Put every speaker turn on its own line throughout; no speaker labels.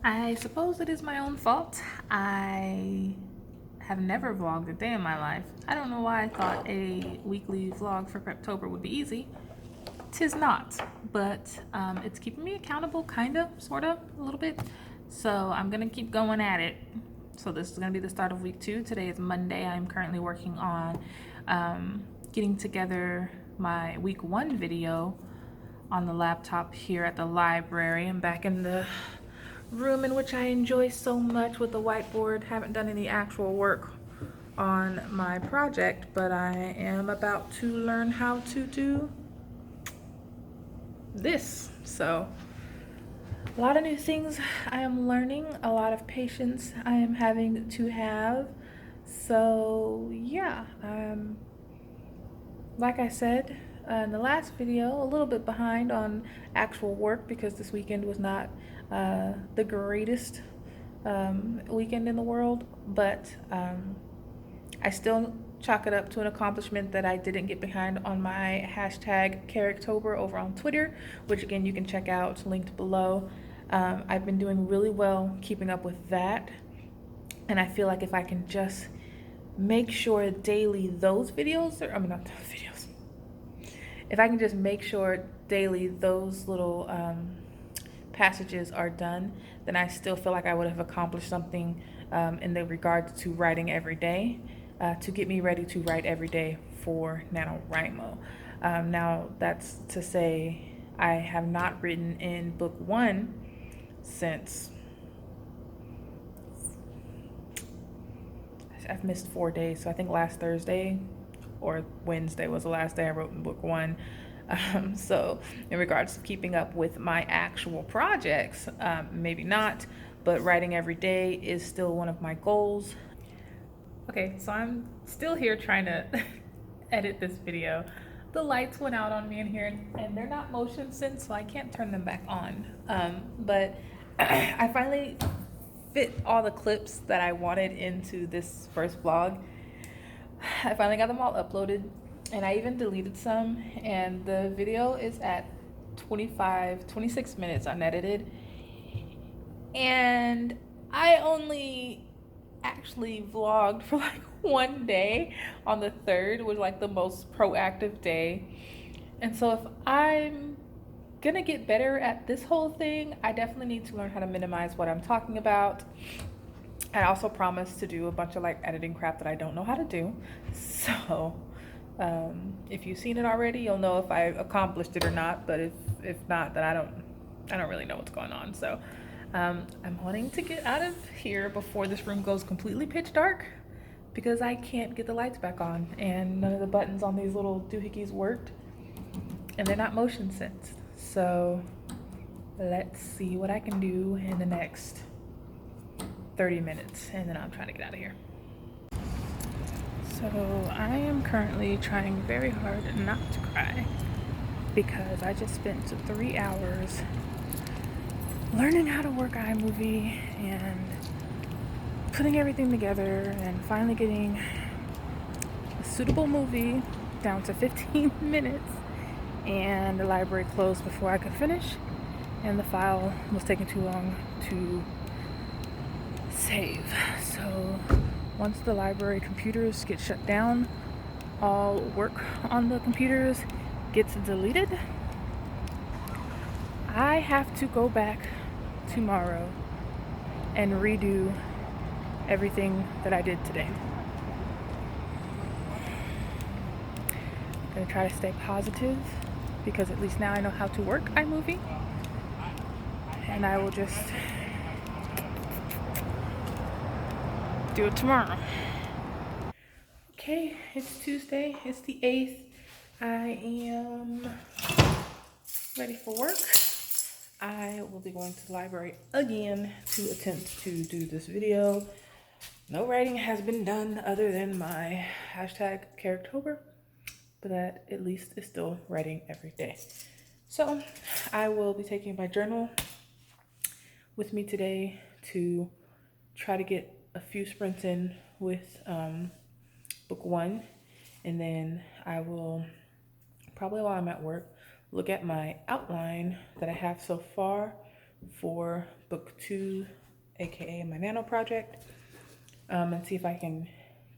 I suppose it is my own fault. I have never vlogged a day in my life. I don't know why I thought a weekly vlog for Preptober would be easy. Tis not, but it's keeping me accountable, kind of, sort of, a little bit. So I'm gonna keep going at it. So this is gonna be the start of week 2. Today is Monday. I'm currently working on getting together my week 1 video on the laptop here at the library. I'm back in the room in which I enjoy so much with the whiteboard. Haven't done any actual work on my project, but I am about to learn how to do this. So a lot of new things I am learning, a lot of patience I am having to have. So yeah, like I said in the last video, a little bit behind on actual work because this weekend was not the greatest weekend in the world, but I still chalk it up to an accomplishment that I didn't get behind on my hashtag Preptober over on Twitter, which again you can check out, linked below. I've been doing really well keeping up with that, and I feel like if I can just make sure daily those videos, or I mean not those videos, if I can just make sure daily those little passages are done, then I still feel like I would have accomplished something in the regard to writing every day, to get me ready to write every day for NaNoWriMo. Now, that's to say I have not written in book 1 since I've missed 4 days. So I think last Thursday or Wednesday was the last day I wrote in book 1. So in regards to keeping up with my actual projects, maybe not, but writing every day is still one of my goals. Okay, so I'm still here trying to edit this video. The lights went out on me in here and they're not motion sensed, so I can't turn them back on. But I finally fit all the clips that I wanted into this first vlog. I finally got them all uploaded, and I even deleted some, and the video is at 26 minutes unedited. And I only actually vlogged for like 1 day on the 3rd, was like the most proactive day. And so if I'm gonna get better at this whole thing, I definitely need to learn how to minimize what I'm talking about. I also promised to do a bunch of like editing crap that I don't know how to do. So if you've seen it already, you'll know if I accomplished it or not. But if not, then I don't really know what's going on. So I'm wanting to get out of here before this room goes completely pitch dark, because I can't get the lights back on and none of the buttons on these little doohickeys worked, and they're not motion sensed. So let's see what I can do in the next 30 minutes, and then I'm trying to get out of here. So I am currently trying very hard not to cry because I just spent 3 hours learning how to work iMovie and putting everything together and finally getting a suitable movie down to 15 minutes, and the library closed before I could finish, and the file was taking too long to save. So once the library computers get shut down, all work on the computers gets deleted. I have to go back tomorrow and redo everything that I did today. I'm gonna try to stay positive because at least now I know how to work iMovie, and I will just do it tomorrow. Okay, it's Tuesday, it's the 8th. I am ready for work. I will be going to the library again to attempt to do this video. No writing has been done other than my hashtag Preptober, but that at least is still writing every day. So I will be taking my journal with me today to try to get a few sprints in with book 1, and then I will probably, while I'm at work, look at my outline that I have so far for book 2, aka my nano project, and see if I can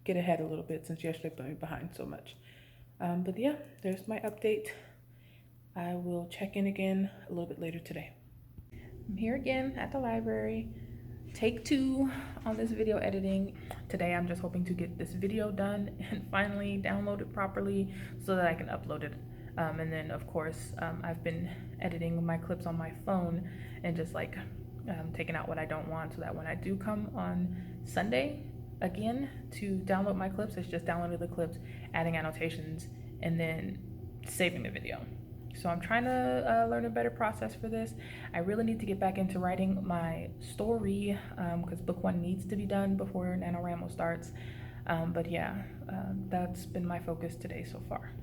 get ahead a little bit since yesterday put me behind so much. But yeah, there's my update. I will check in again a little bit later today. I'm here again at the library. Take 2 on this video editing. Today I'm just hoping to get this video done and finally download it properly so that I can upload it. And then of course, I've been editing my clips on my phone and just like taking out what I don't want so that when I do come on Sunday again to download my clips, it's just downloading the clips, adding annotations, and then saving the video. So I'm trying to learn a better process for this. I really need to get back into writing my story because book 1 needs to be done before NaNoWriMo starts. But yeah, that's been my focus today so far.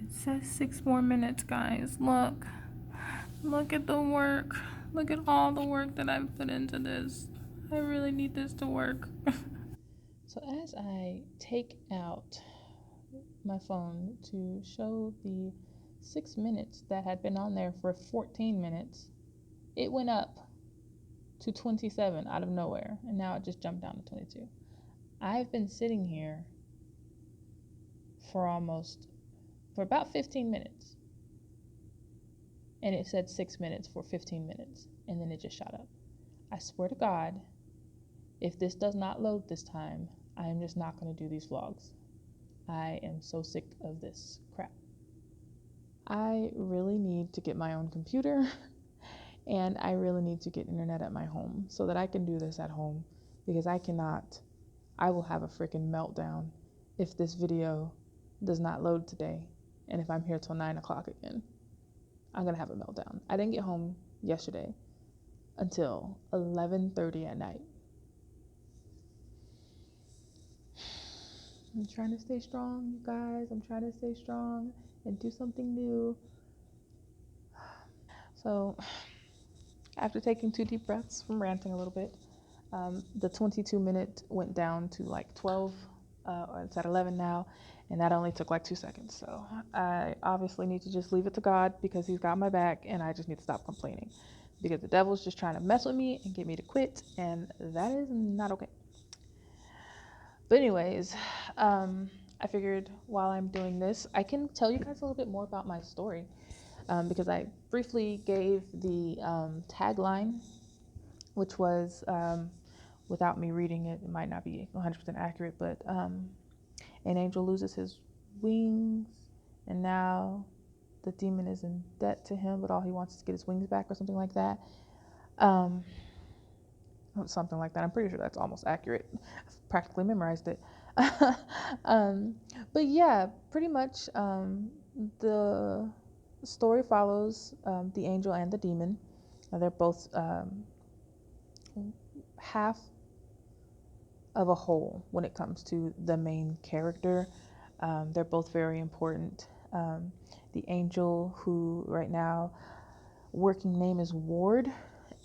It says 6 more minutes, guys. Look at the work. Look at all the work that I've put into this. I really need this to work. So as I take out my phone to show the 6 minutes that had been on there for 14 minutes, it went up to 27 out of nowhere, and now it just jumped down to 22. I've been sitting here for about 15 minutes, and it said 6 minutes for 15 minutes, and then it just shot up. I swear to God, if this does not load this time, I am just not going to do these vlogs. I am so sick of this crap. I really need to get my own computer and I really need to get internet at my home so that I can do this at home, because I will have a freaking meltdown if this video does not load today, and if I'm here till 9 o'clock again. I'm gonna have a meltdown. I didn't get home yesterday until 11:30 at night. I'm trying to stay strong, you guys. I'm trying to stay strong and do something new. So after taking 2 deep breaths from ranting a little bit, the 22-minute went down to like 12, or it's at 11 now, and that only took like 2 seconds. So I obviously need to just leave it to God, because he's got my back, and I just need to stop complaining, because the devil's just trying to mess with me and get me to quit, and that is not okay. But anyways, I figured while I'm doing this, I can tell you guys a little bit more about my story, because I briefly gave the tagline, which was, without me reading it, it might not be 100% accurate, but an angel loses his wings, and now the demon is in debt to him, but all he wants is to get his wings back, or something like that. Something like that. I'm pretty sure that's almost accurate. I've practically memorized it. But yeah, pretty much the story follows the angel and the demon. They're both half of a whole when it comes to the main character. They're both very important. The angel, who right now working name is Ward,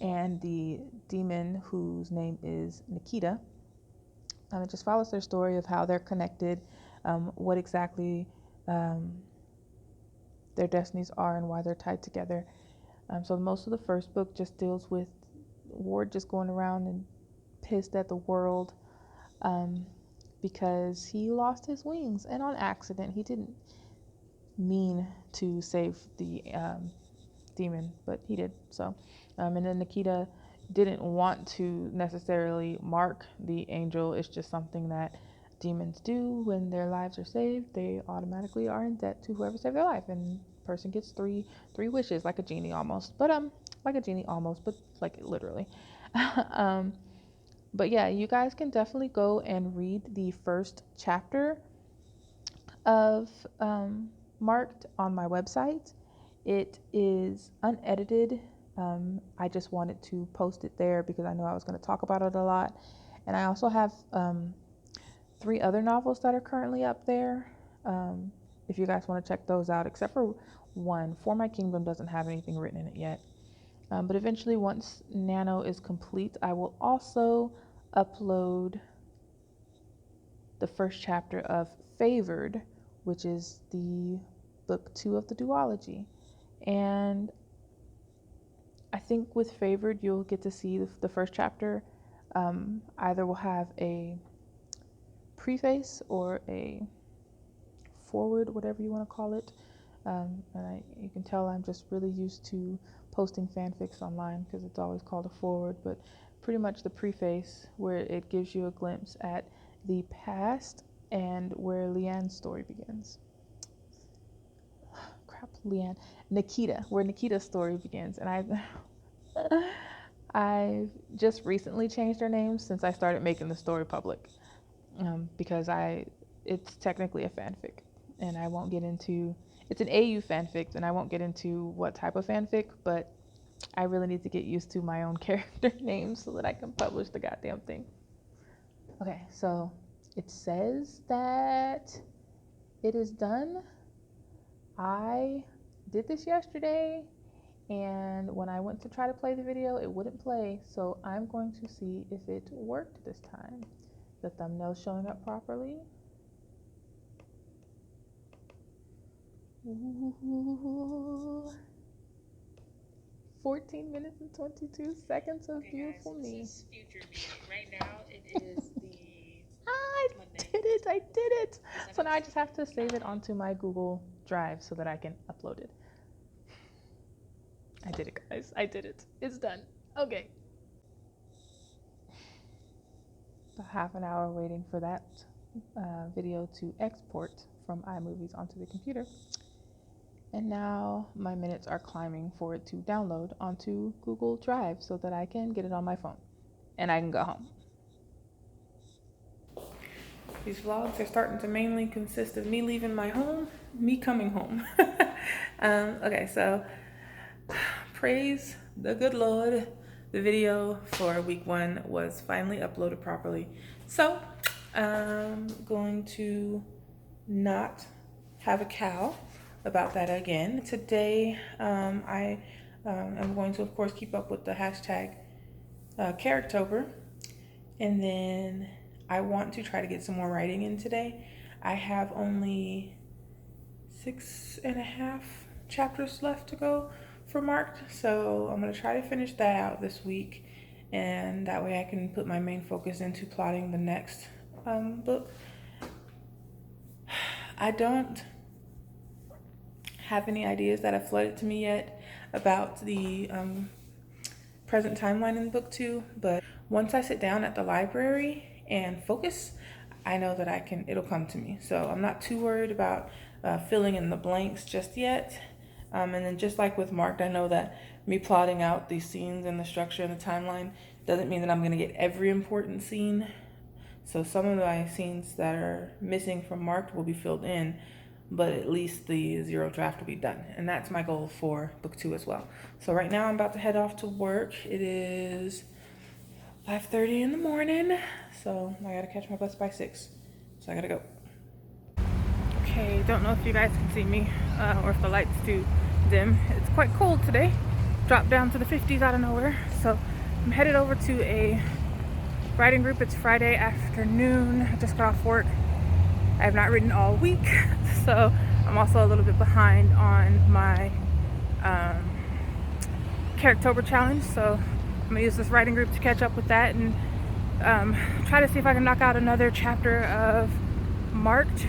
and the demon, whose name is Nikita. It just follows their story of how they're connected, what exactly their destinies are, and why they're tied together. So most of the first book just deals with Ward just going around and pissed at the world because he lost his wings, and on accident. He didn't mean to save the demon, but he did. So and then Nikita didn't want to necessarily mark the angel. It's just something that demons do. When their lives are saved, they automatically are in debt to whoever saved their life, and person gets three wishes, like a genie almost, but like literally. But yeah, you guys can definitely go and read the first chapter of Marked on my website. It is unedited. I just wanted to post it there because I know I was going to talk about it a lot. And I also have 3 other novels that are currently up there. If you guys want to check those out, except for one, For My Kingdom doesn't have anything written in it yet. But eventually, once Nano is complete, I will also upload the first chapter of Favored, which is the book 2 of the duology. And I think with Favored, you'll get to see the first chapter. Either will have a preface or a forward, whatever you want to call it. You can tell I'm just really used to posting fanfics online because it's always called a forward, but pretty much the preface where it gives you a glimpse at the past and where Leanne's story begins. Where Nikita's story begins. And I've just recently changed her name since I started making the story public, because it's technically a fanfic, and I won't get into, it's an AU fanfic, and I won't get into what type of fanfic, but I really need to get used to my own character name so that I can publish the goddamn thing. Okay, so it says that it is done. I did this yesterday, and when I went to try to play the video, it wouldn't play, so I'm going to see if it worked this time. The thumbnail's showing up properly. Ooh. 14 minutes and 22 seconds of beautiful me.
This is future me. Right now, it is the
I did it. So now I just have to save it onto my Google Drive so that I can upload it. I did it, guys. I did it. It's done. Okay. About half an hour waiting for that video to export from iMovies onto the computer. And now my minutes are climbing for it to download onto Google Drive so that I can get it on my phone and I can go home. These vlogs are starting to mainly consist of me leaving my home, me coming home. Okay, so praise the good Lord. The video for week 1 was finally uploaded properly. So I'm going to not have a cow about that again. Today, I am going to, of course, keep up with the hashtag Preptober, and then I want to try to get some more writing in today. I have only 6.5 chapters left to go for Marked, so I'm going to try to finish that out this week, and that way I can put my main focus into plotting the next book. I don't have any ideas that have flooded to me yet about the present timeline in book 2, but once I sit down at the library and focus, I know that it'll come to me. So I'm not too worried about filling in the blanks just yet. And then just like with Marked, I know that me plotting out these scenes and the structure and the timeline doesn't mean that I'm gonna get every important scene. So some of my scenes that are missing from Marked will be filled in, but at least the zero draft will be done. And that's my goal for book 2 as well. So right now I'm about to head off to work. It is 5:30 in the morning, so I gotta catch my bus by 6. So I gotta go. Okay, don't know if you guys can see me or if the light's too dim. It's quite cold today. Dropped down to the 50s out of nowhere. So I'm headed over to a writing group. It's Friday afternoon. I just got off work. I have not written all week, so I'm also a little bit behind on my Preptober challenge. So I'm gonna use this writing group to catch up with that and try to see if I can knock out another chapter of Marked,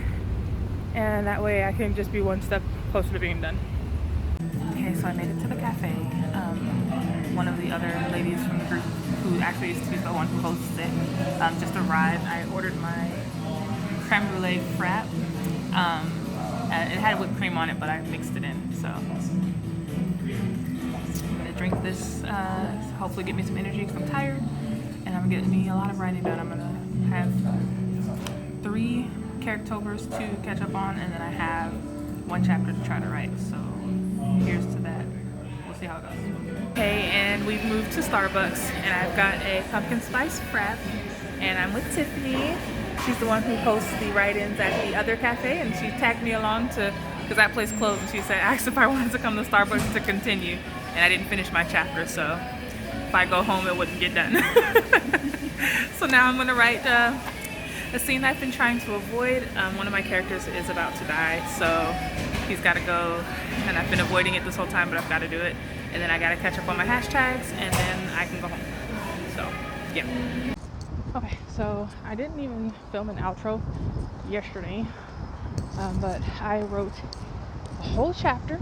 and that way I can just be one step closer to being done. Okay, so I made it to the cafe. One of the other ladies from the group, who actually used to be the one who hosts it, just arrived. I ordered my creme brulee frap. It had whipped cream on it, but I mixed it in. So I'm gonna drink this, hopefully get me some energy because I'm tired, and I'm getting me a lot of writing done. I'm gonna have 3 Preptobers to catch up on, and then I have 1 chapter to try to write. So here's to that. We'll see how it goes. Okay, and we've moved to Starbucks, and I've got a pumpkin spice frap, and I'm with Tiffany. She's the one who hosts the write-ins at the other cafe, and she tagged me along because that place closed, and she asked if I wanted to come to Starbucks to continue, and I didn't finish my chapter, so if I go home it wouldn't get done. So now I'm gonna write a scene I've been trying to avoid. One of my characters is about to die, so he's got to go, and I've been avoiding it this whole time, but I've got to do it. and then I gotta catch up on my hashtags, and then I can go home. So, yeah. Okay, so I didn't even film an outro yesterday, but I wrote a whole chapter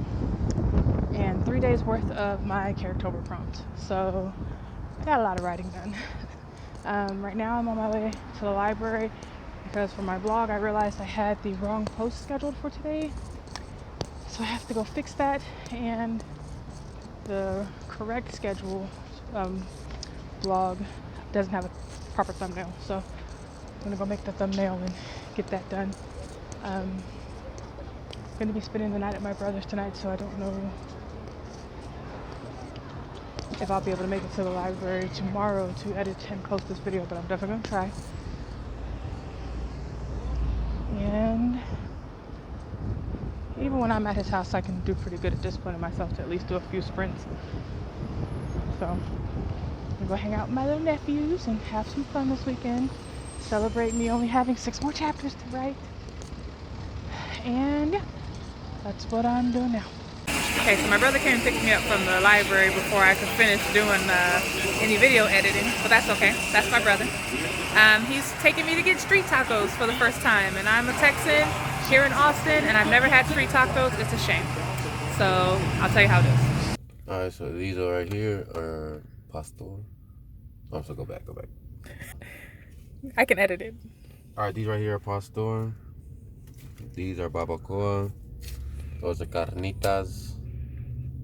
and 3 days worth of my Preptober prompt. So I got a lot of writing done. Right now I'm on my way to the library because for my blog I realized I had the wrong post scheduled for today. So I have to go fix that, and the correct schedule blog doesn't have a proper thumbnail. So I'm gonna go make the thumbnail and get that done. I'm gonna be spending the night at my brother's tonight, so I don't know if I'll be able to make it to the library tomorrow to edit and post this video, but I'm definitely gonna try. And even when I'm at his house, I can do pretty good at disciplining myself to at least do a few sprints. So I'm gonna go hang out with my little nephews and have some fun this weekend. Celebrate me only having 6 more chapters to write. And yeah, that's what I'm doing now. Okay, so my brother came and picked me up from the library before I could finish doing any video editing, but that's okay. That's my brother. He's taking me to get street tacos for the first time, and I'm a Texan here in Austin, and I've never had street tacos. It's a shame. So I'll tell you how it is.
Alright, so these are right here are pastor. Oh, so go back.
I can edit it.
Alright, these right here are pastor. These are barbacoa. Those are carnitas.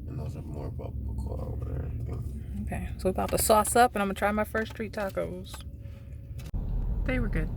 And those are more barbacoa over there, I think.
Okay, so we're about to sauce up, and I'm gonna try my first street tacos. They were good.